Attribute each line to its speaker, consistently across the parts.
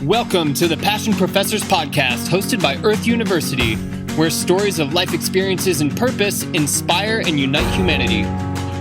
Speaker 1: Welcome to the Passion Professors Podcast, hosted by Earth.University, where stories of life experiences and purpose inspire and unite humanity.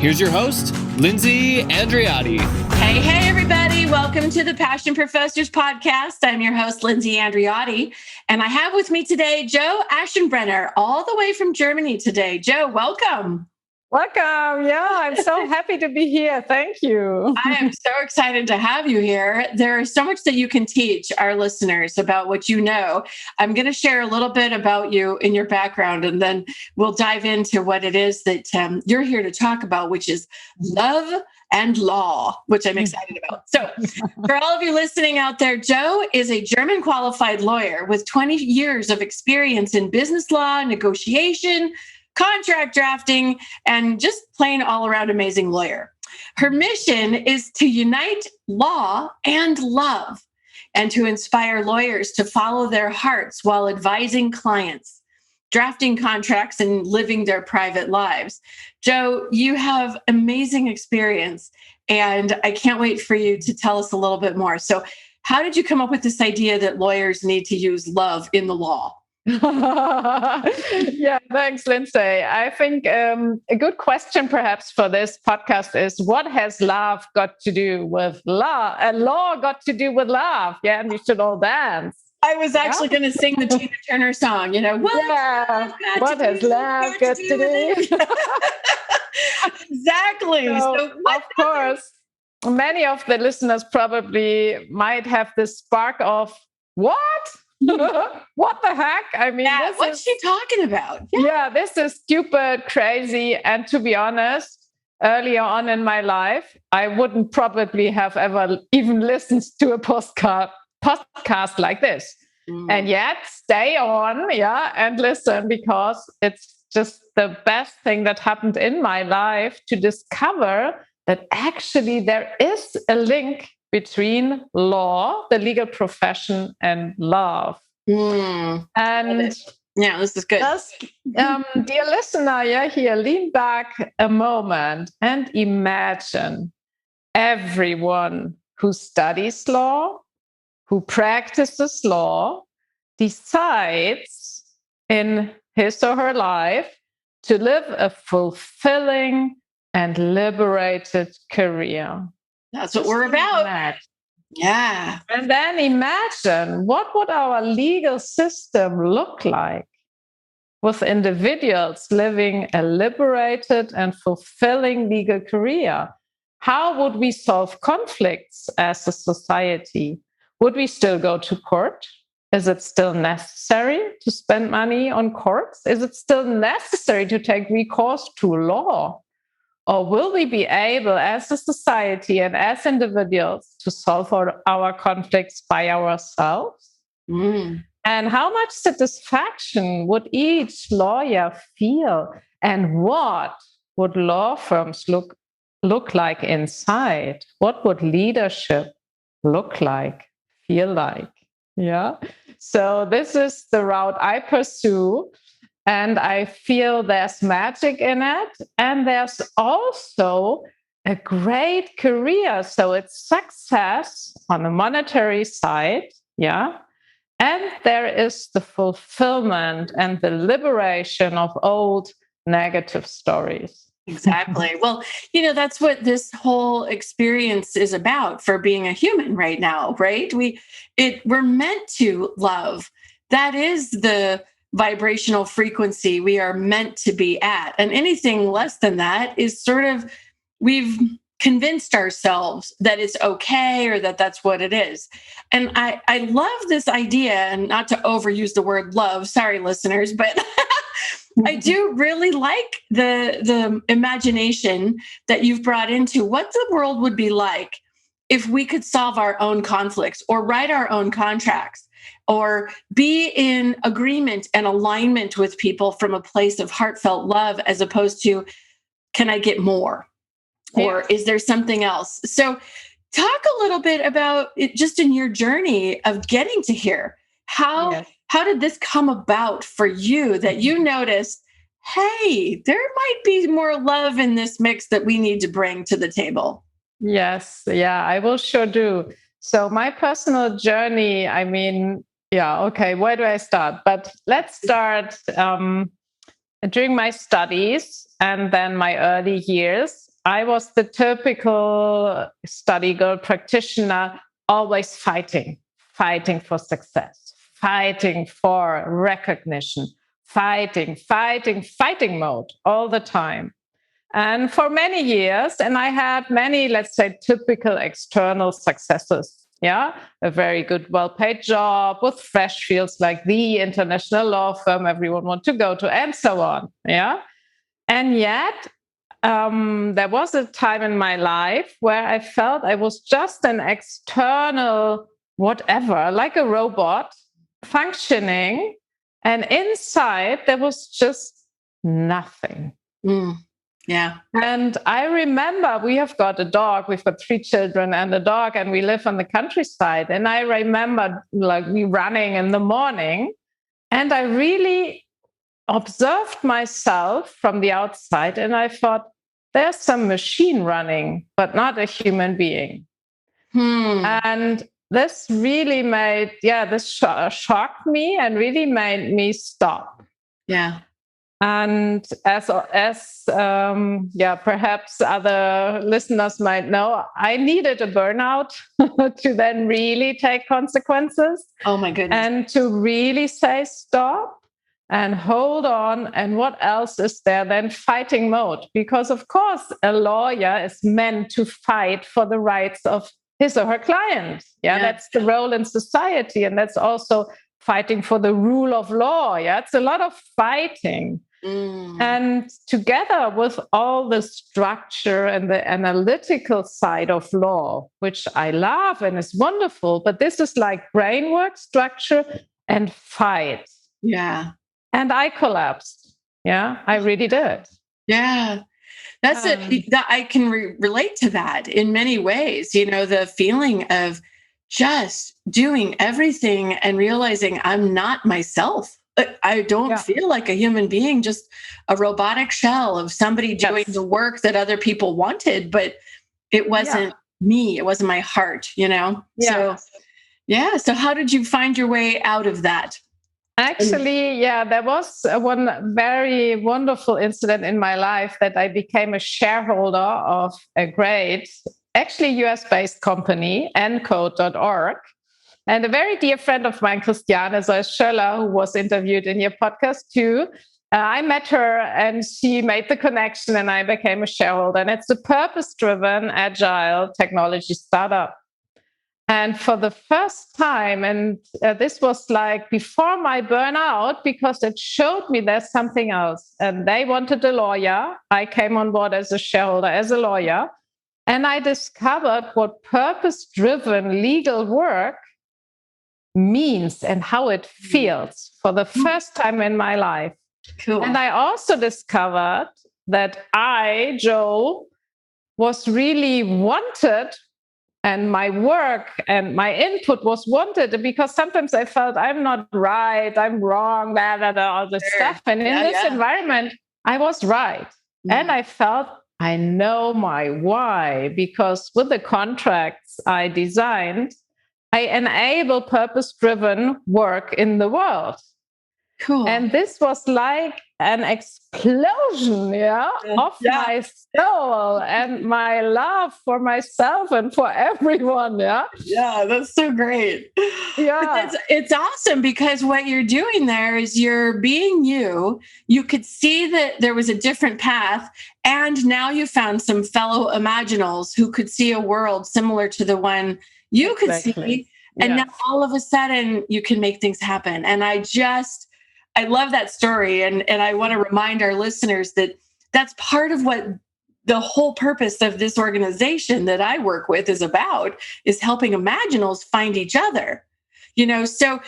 Speaker 1: Here's your host, Lindsay Andreotti.
Speaker 2: Hey, everybody. Welcome to the Passion Professors Podcast. I'm your host, Lindsay Andreotti, and I have with me today Joe Aschenbrenner, all the way from Germany today. Joe, welcome.
Speaker 3: Welcome. Yeah, I'm so happy to be here. Thank you.
Speaker 2: I am so excited to have you here. There is so much that you can teach our listeners about what you know. I'm going to share a little bit about you and your background, and then we'll dive into what it is that you're here to talk about, which is love and law, which I'm excited about. So for all of you listening out there, Joe is a German qualified lawyer with 20 years of experience in business law, negotiation, contract drafting, and just plain all-around amazing lawyer. Her mission is to unite law and love and to inspire lawyers to follow their hearts while advising clients, drafting contracts, and living their private lives. Joe, you have amazing experience, and I can't wait for you to tell us a little bit more. So how did you come up with this idea that lawyers need to use love in the law?
Speaker 3: Yeah, thanks, Lindsay. I think a good question perhaps for this podcast is, what has love got to do with law? Law got to do with love. Yeah, and you should all dance.
Speaker 2: I was actually going to sing the Tina Turner song, what
Speaker 3: has love got to do?
Speaker 2: Exactly.
Speaker 3: So of course, many of the listeners probably might have this spark of, what? What the heck? I mean,
Speaker 2: what's she talking about?
Speaker 3: Yeah, this is stupid, crazy. And to be honest, earlier on in my life, I wouldn't probably have ever even listened to a podcast like this. And yet, stay on, and listen, because it's just the best thing that happened in my life to discover that actually there is a link between law, the legal profession, and love. And
Speaker 2: yeah, this is good.
Speaker 3: Dear listener, here, lean back a moment and imagine everyone who studies law, who practices law, decides in his or her life to live a fulfilling and liberated career.
Speaker 2: That's what we're about. Yeah.
Speaker 3: And then imagine, what would our legal system look like with individuals living a liberated and fulfilling legal career? How would we solve conflicts as a society? Would we still go to court? Is it still necessary to spend money on courts? Is it still necessary to take recourse to law? Or will we be able, as a society and as individuals, to solve our conflicts by ourselves? And how much satisfaction would each lawyer feel? And what would law firms look like inside? What would leadership look like, feel like? Yeah. So this is the route I pursue. And I feel there's magic in it. And there's also a great career. So it's success on the monetary side. Yeah. And there is the fulfillment and the liberation of old negative stories.
Speaker 2: Exactly. Well, that's what this whole experience is about for being a human right now, right? We're meant to love. That is the vibrational frequency we are meant to be at. And anything less than that is sort of, we've convinced ourselves that it's okay or that that's what it is. And I love this idea, and not to overuse the word love, sorry, listeners, but I do really like the imagination that you've brought into what the world would be like if we could solve our own conflicts or write our own contracts, or be in agreement and alignment with people from a place of heartfelt love, as opposed to, can I get more? Or is there something else? So talk a little bit about it, just in your journey of getting to here. How did this come about for you, that you noticed, hey, there might be more love in this mix that we need to bring to the table?
Speaker 3: Yes. Yeah, I will sure do. So my personal journey, I mean, yeah, okay, where do I start? But let's start during my studies and then my early years. I was the typical study girl practitioner, always fighting for success, fighting for recognition, fighting mode all the time. And for many years, and I had many, let's say, typical external successes. Yeah, a very good, well-paid job with fresh fields like the international law firm everyone wants to go to, and so on. Yeah, and yet there was a time in my life where I felt I was just an external whatever, like a robot functioning, and inside there was just nothing.
Speaker 2: Yeah.
Speaker 3: And I remember we have got a dog, we've got 3 children and a dog, and we live on the countryside. And I remember like me running in the morning, and I really observed myself from the outside, and I thought, there's some machine running, but not a human being. And this really made, this shocked me and really made me stop.
Speaker 2: Yeah.
Speaker 3: And as perhaps other listeners might know, I needed a burnout to then really take consequences.
Speaker 2: Oh my goodness.
Speaker 3: And to really say stop and hold on. And what else is there than fighting mode? Because of course, a lawyer is meant to fight for the rights of his or her client. Yeah, that's the role in society. And that's also fighting for the rule of law. Yeah, it's a lot of fighting. And together with all the structure and the analytical side of law, which I love and is wonderful, but this is like brain work, structure, and fight.
Speaker 2: Yeah.
Speaker 3: And I collapsed. Yeah, I really did.
Speaker 2: Yeah. That's it. I can relate to that in many ways. You know, the feeling of just doing everything and realizing I'm not myself. I don't feel like a human being, just a robotic shell of somebody doing the work that other people wanted, but it wasn't me. It wasn't my heart, you know?
Speaker 3: Yeah.
Speaker 2: So how did you find your way out of that?
Speaker 3: Actually, there was one very wonderful incident in my life that I became a shareholder of a great, actually US-based company, Encode.org. And a very dear friend of mine, Christiane Schöller, who was interviewed in your podcast too, I met her and she made the connection and I became a shareholder. And it's a purpose-driven, agile technology startup. And for the first time, and this was like before my burnout, because it showed me there's something else. And they wanted a lawyer. I came on board as a shareholder, as a lawyer. And I discovered what purpose-driven legal work means and how it feels for the first time in my life.
Speaker 2: Cool.
Speaker 3: And I also discovered that I, Jo, was really wanted, and my work and my input was wanted, because sometimes I felt I'm not right, I'm wrong, all this stuff. And in this environment, I was right. And I felt I know my why, because with the contracts I designed, I enable purpose-driven work in the world.
Speaker 2: Cool.
Speaker 3: And this was like an explosion of my soul and my love for myself and for everyone. Yeah,
Speaker 2: that's so great.
Speaker 3: Yeah.
Speaker 2: But it's awesome, because what you're doing there is you're being you. You could see that there was a different path. And now you found some fellow imaginals who could see a world similar to the one you could see. And now all of a sudden you can make things happen. And I love that story. And I want to remind our listeners that that's part of what the whole purpose of this organization that I work with is about, is helping imaginals find each other. You know, so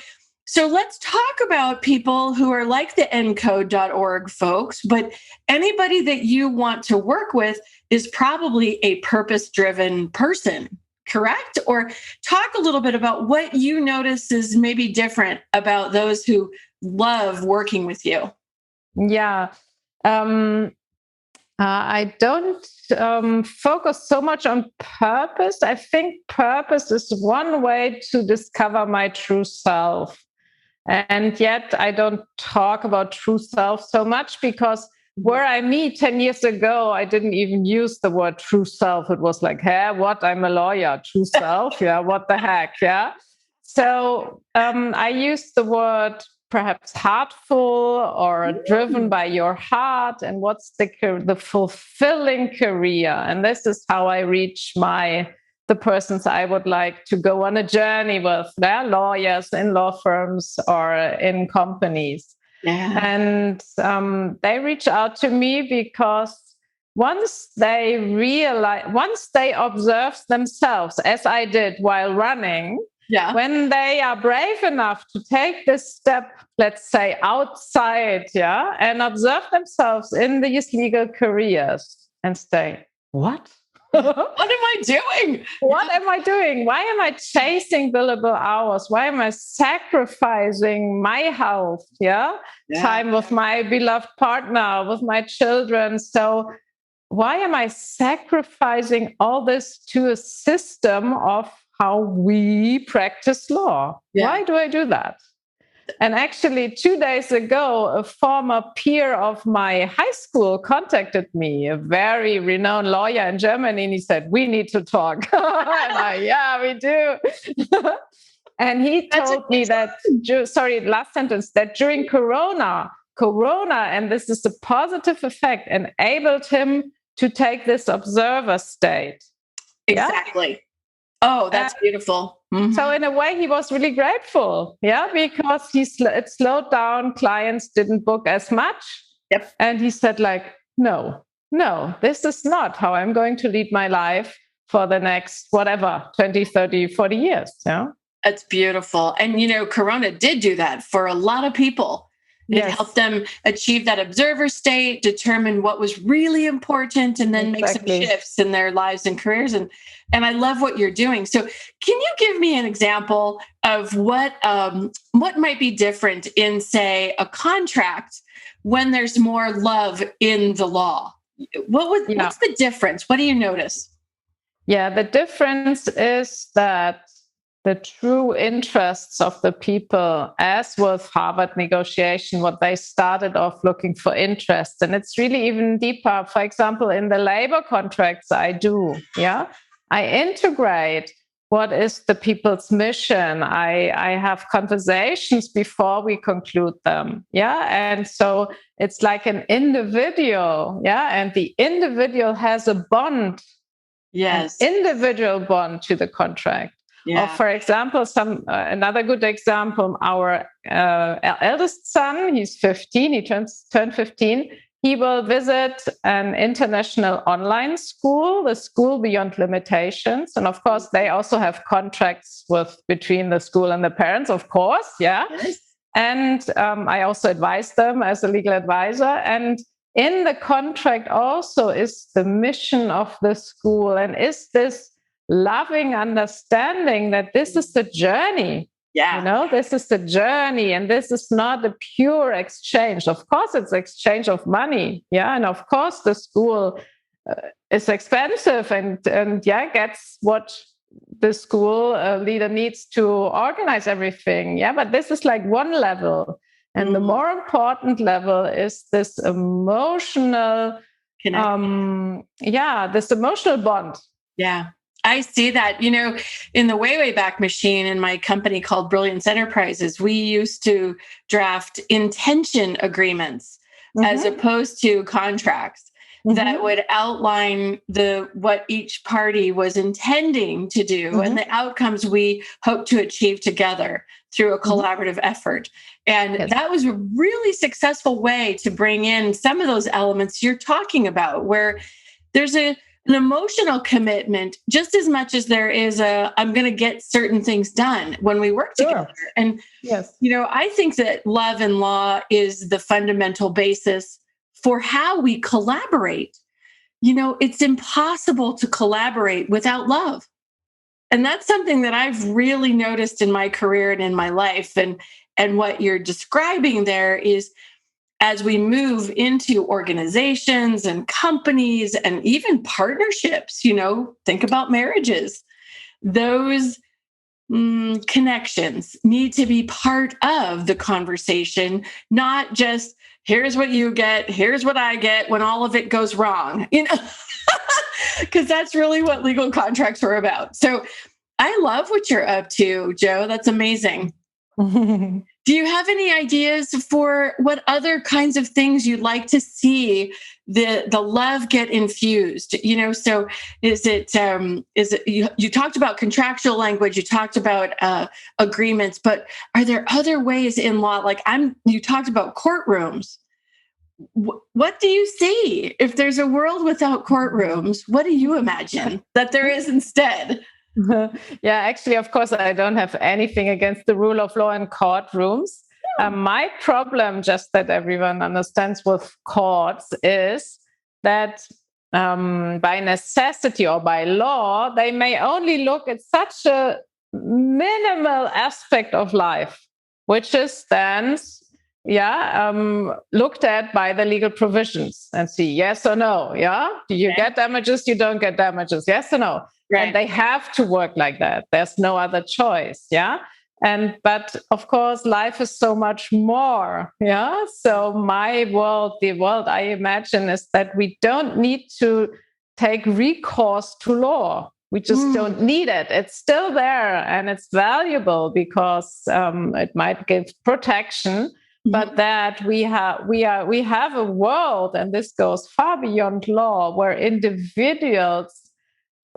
Speaker 2: let's talk about people who are like the Encode.org folks, but anybody that you want to work with is probably a purpose-driven person, correct? Or talk a little bit about what you notice is maybe different about those who love working with you.
Speaker 3: Yeah. I don't focus so much on purpose. I think purpose is one way to discover my true self. And yet I don't talk about true self so much because where I meet 10 years ago, I didn't even use the word true self. It was like, hey, what? I'm a lawyer. True self? Yeah, what the heck? Yeah. So I use the word perhaps heartful or driven by your heart, and what's the fulfilling career. And this is how I reach the persons I would like to go on a journey with. They're lawyers in law firms or in companies.
Speaker 2: Yeah.
Speaker 3: And they reach out to me because once they observe themselves, as I did while running, when they are brave enough to take this step, let's say outside, and observe themselves in these legal careers and say, what?
Speaker 2: What am I doing?
Speaker 3: What am I doing? Why am I chasing billable hours? Why am I sacrificing my health? Time with my beloved partner, with my children. So why am I sacrificing all this to a system of how we practice law? Why do I do that? And actually, 2 days ago, a former peer of my high school contacted me, a very renowned lawyer in Germany, and he said, we need to talk. And we do. And he told me that, last sentence, that during Corona, and this is a positive effect, enabled him to take this observer state.
Speaker 2: Exactly. Yeah? Oh, that's beautiful.
Speaker 3: Mm-hmm. So in a way, he was really grateful, because it slowed down. Clients didn't book as much.
Speaker 2: Yep.
Speaker 3: And he said, no, this is not how I'm going to lead my life for the next, 20, 30, 40 years. Yeah.
Speaker 2: That's beautiful. And, Corona did do that for a lot of people. It helped them achieve that observer state, determine what was really important, and then make some shifts in their lives and careers. And I love what you're doing. So can you give me an example of what might be different in, say, a contract when there's more love in the law? What's the difference? What do you notice?
Speaker 3: Yeah, the difference is that the true interests of the people, as with Harvard negotiation, what they started off looking for interest. And it's really even deeper. For example, in the labor contracts I do, I integrate what is the people's mission. I have conversations before we conclude them. And so it's like an individual. And the individual has a bond.
Speaker 2: Yes.
Speaker 3: An individual bond to the contract.
Speaker 2: Yeah.
Speaker 3: Or, for example, another good example, our eldest son, he's 15, he turned 15. He will visit an international online school, the School Beyond Limitations. And of course, they also have contracts between the school and the parents, of course.
Speaker 2: Yes.
Speaker 3: And I also advise them as a legal advisor. And in the contract also is the mission of the school, and is this loving understanding that this is the journey. This is the journey, and this is not a pure exchange. Of course, it's exchange of money. And of course, the school is expensive and gets what the school leader needs to organize everything. But this is like one level. And the more important level is this emotional, this emotional bond.
Speaker 2: Yeah. I see that, in the way back machine in my company called Brilliance Enterprises, we used to draft intention agreements as opposed to contracts that would outline what each party was intending to do and the outcomes we hope to achieve together through a collaborative effort. And that was a really successful way to bring in some of those elements you're talking about, where there's an emotional commitment just as much as there is I'm going to get certain things done when we work together. And, I think that love and law is the fundamental basis for how we collaborate. It's impossible to collaborate without love. And that's something that I've really noticed in my career and in my life. And what you're describing there is as we move into organizations and companies and even partnerships, think about marriages. Those connections need to be part of the conversation, not just here's what you get, here's what I get when all of it goes wrong, because that's really what legal contracts are about. So I love what you're up to, Joe. That's amazing. Do you have any ideas for what other kinds of things you'd like to see the love get infused? So is it you talked about contractual language, you talked about agreements, but are there other ways in law? Like you talked about courtrooms. What do you see? If there's a world without courtrooms, what do you imagine that there is instead?
Speaker 3: Yeah, actually, of course, I don't have anything against the rule of law in courtrooms. My problem, just that everyone understands with courts, is that by necessity or by law, they may only look at such a minimal aspect of life, which is then looked at by the legal provisions and see yes or no. Yeah, do you get damages? You don't get damages. Yes or no? Right. And they have to work like that. There's no other choice. Yeah. But of course, life is so much more. Yeah. So the world I imagine is that we don't need to take recourse to law. We just don't need it. It's still there and it's valuable because it might give protection. But that we have a world, and this goes far beyond law, where individuals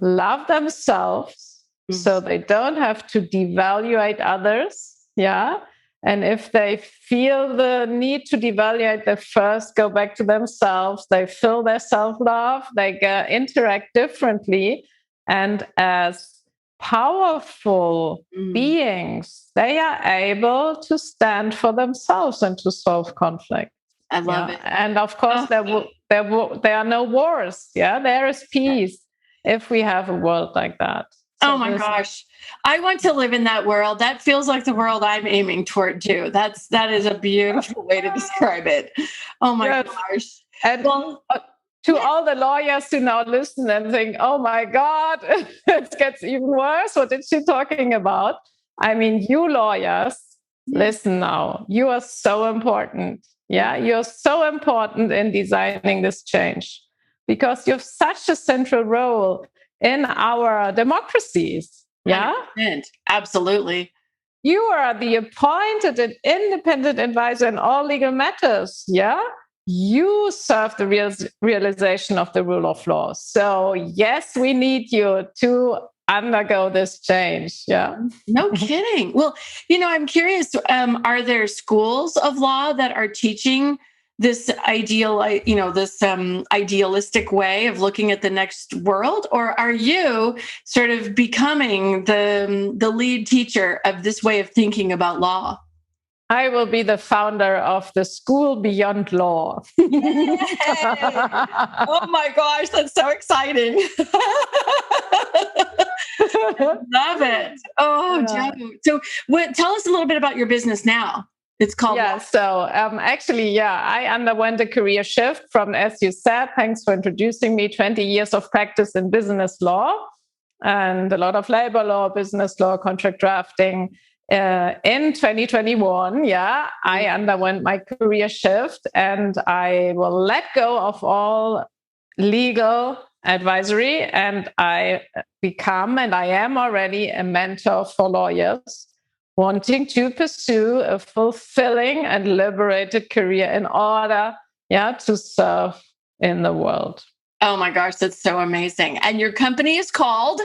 Speaker 3: love themselves, so they don't have to devaluate others. Yeah. And if they feel the need to devaluate, they first go back to themselves. They feel their self-love. They interact differently. And as powerful beings, they are able to stand for themselves and to solve conflict.
Speaker 2: I love it.
Speaker 3: And of course, there are no wars. Yeah, there is peace if we have a world like that.
Speaker 2: So gosh, I want to live in that world. That feels like the world I'm aiming toward too. That is a beautiful way to describe it. Oh my gosh.
Speaker 3: And to all the lawyers who now listen and think, oh my God, it gets even worse. What is she talking about? I mean, you lawyers, listen now. You are so important. Yeah, you're so important in designing this change because you have such a central role in our democracies. Yeah,
Speaker 2: 100%. Absolutely.
Speaker 3: You are the appointed and independent advisor in all legal matters. Yeah. You serve the realization of the rule of law. So yes, we need you to undergo this change. Yeah.
Speaker 2: No kidding. Well, I'm curious, are there schools of law that are teaching this idealistic way of looking at the next world? Or are you sort of becoming the lead teacher of this way of thinking about law?
Speaker 3: I will be the founder of the School Beyond Law.
Speaker 2: Oh my gosh, that's so exciting. Love it. Oh, Joe. So tell us a little bit about your business now. It's called
Speaker 3: I underwent a career shift from, as you said, thanks for introducing me, 20 years of practice in business law and a lot of labor law, business law, contract drafting. In 2021, I underwent my career shift and I will let go of all legal advisory and I am already a mentor for lawyers wanting to pursue a fulfilling and liberated career in order to serve in the world.
Speaker 2: Oh my gosh, that's so amazing. And your company is called?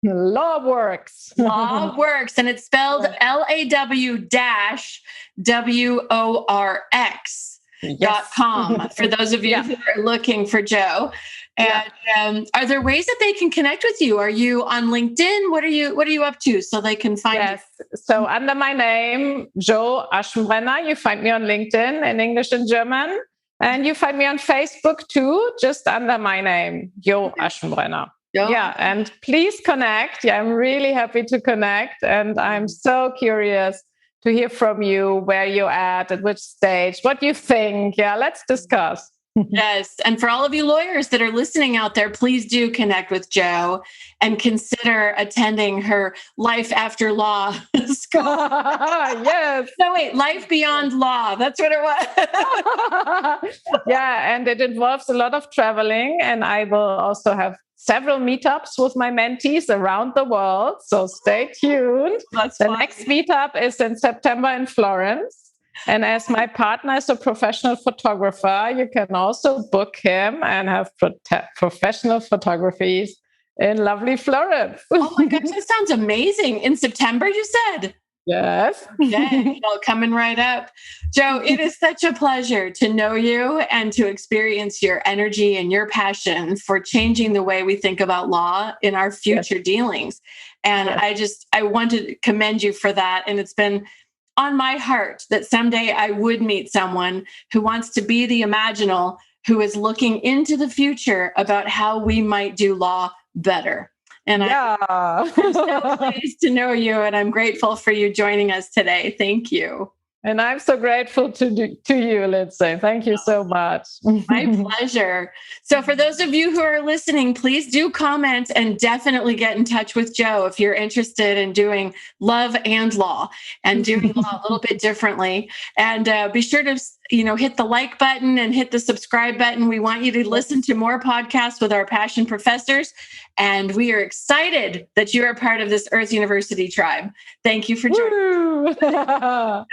Speaker 3: LawWorks.
Speaker 2: LawWorks, and it's spelled LAW-WORX.com for those of you who are looking for Joe. And
Speaker 3: Yeah.
Speaker 2: Are there ways that they can connect with you? Are you on LinkedIn? What are you up to so they can find
Speaker 3: you? So under my name, Joe Aschenbrenner, you find me on LinkedIn in English and German. And you find me on Facebook too, just under my name, Joe Aschenbrenner. Yeah, and please connect. Yeah, I'm really happy to connect. And I'm so curious to hear from you, where you're at which stage, what you think. Yeah, let's discuss.
Speaker 2: Yes. And for all of you lawyers that are listening out there, please do connect with Jo and consider attending her Life After Law school.
Speaker 3: Yes.
Speaker 2: No, wait, Life Beyond Law. That's what it was.
Speaker 3: Yeah. And it involves a lot of traveling. And I will also have several meetups with my mentees around the world. So stay tuned.
Speaker 2: That's
Speaker 3: the
Speaker 2: fun.
Speaker 3: Next meetup is in September in Florence. And as my partner is a professional photographer, you can also book him and have professional photographies in lovely Florence.
Speaker 2: Oh my gosh, that sounds amazing. In September, you said?
Speaker 3: Yes.
Speaker 2: Yeah, coming right up. Jo, it is such a pleasure to know you and to experience your energy and your passion for changing the way we think about law in our future dealings. And I want to commend you for that. And it's been on my heart that someday I would meet someone who wants to be the imaginal, who is looking into the future about how we might do law better. And I'm so pleased to know you, and I'm grateful for you joining us today. Thank you.
Speaker 3: And I'm so grateful to you, Lindsay. Thank you so much.
Speaker 2: My pleasure. So for those of you who are listening, please do comment and definitely get in touch with Jo if you're interested in doing love and law and doing law a little bit differently. And be sure to hit the like button and hit the subscribe button. We want you to listen to more podcasts with our passion professors. And we are excited that you are part of this Earth.University tribe. Thank you for joining us.